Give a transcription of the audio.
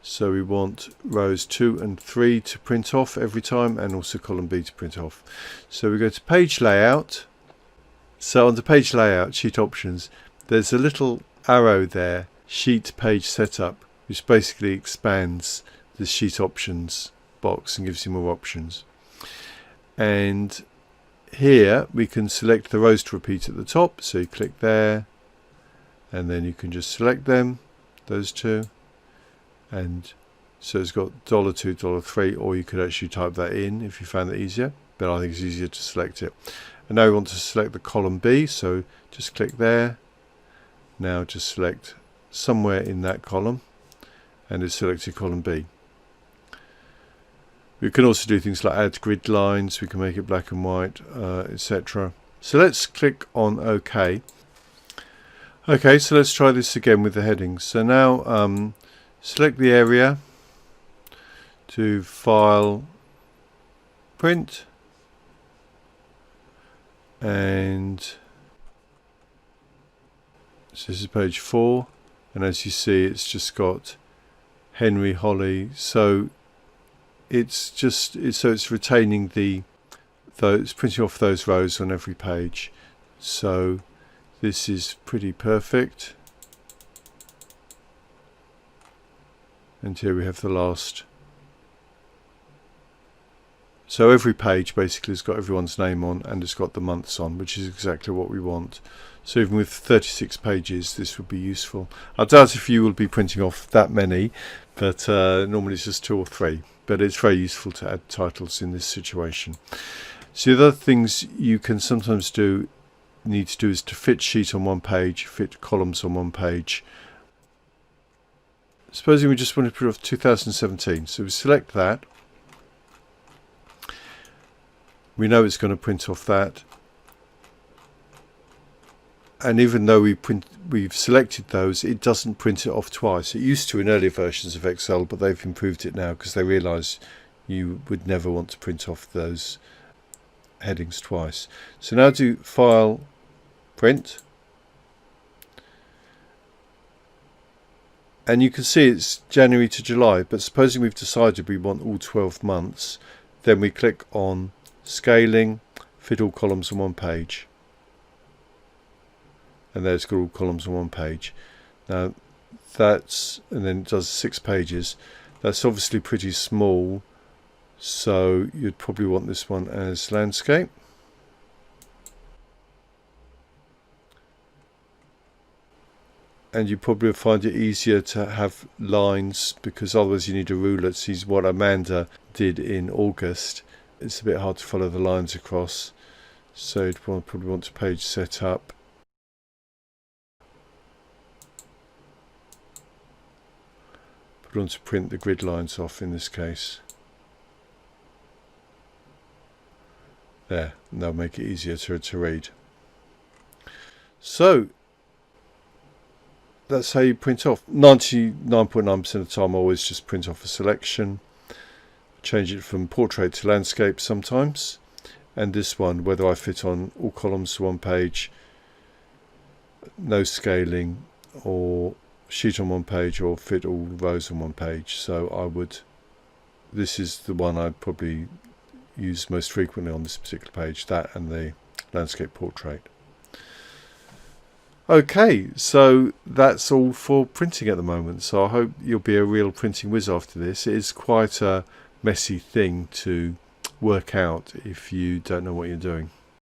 So we want rows 2 and 3 to print off every time, and also column B to print off. So we go to page layout. So under page layout, sheet options, there's a little arrow there, sheet page setup, which basically expands the sheet options box and gives you more options. And here we can select the rows to repeat at the top, so you click there, and then you can just select them, those two, and so it's got $2, $3, or you could actually type that in if you found that easier, but I think it's easier to select it. And now we want to select the column B, so just click there. Now just select somewhere in that column, and it's selected column B. We can also do things like add grid lines, we can make it black and white, etc. So let's click on OK. Okay, so let's try this again with the headings. So now select the area, to File, Print, and so this is page 4, and as you see it's just got Henry, Holly, so it's retaining it's printing off those rows on every page. So this is pretty perfect, and here we have the last. So every page basically has got everyone's name on, and it's got the months on, which is exactly what we want. So even with 36 pages, this would be useful. I doubt if you will be printing off that many, but normally it's just 2 or 3. But it's very useful to add titles in this situation. So the other things you can sometimes need to do is to fit sheet on one page, fit columns on one page. Supposing we just want to print off 2017, so we select that. We know it's going to print off that, and even though we've selected those, it doesn't print it off twice. It used to in earlier versions of Excel, but they've improved it now because they realise you would never want to print off those headings twice. So now do File, Print, and you can see it's January to July, but supposing we've decided we want all 12 months, then we click on Scaling, Fit all columns on one page, and there's got all columns on one page. Now and then it does 6 pages. That's obviously pretty small, so you'd probably want this one as landscape. And you probably find it easier to have lines, because otherwise you need a ruler. This is what Amanda did in August. It's a bit hard to follow the lines across, so you'd probably want to page setup. Put on to print the grid lines off in this case. There, and that'll make it easier to read. So that's how you print off. 99.9% of the time I always just print off a selection. Change it from portrait to landscape sometimes, and this one, whether I fit on all columns to one page, no scaling, or sheet on one page, or fit all rows on one page. So this is the one I'd probably use most frequently on this particular page, that and the landscape portrait. Okay, so that's all for printing at the moment, so I hope you'll be a real printing whiz after this. It is quite a messy thing to work out if you don't know what you're doing.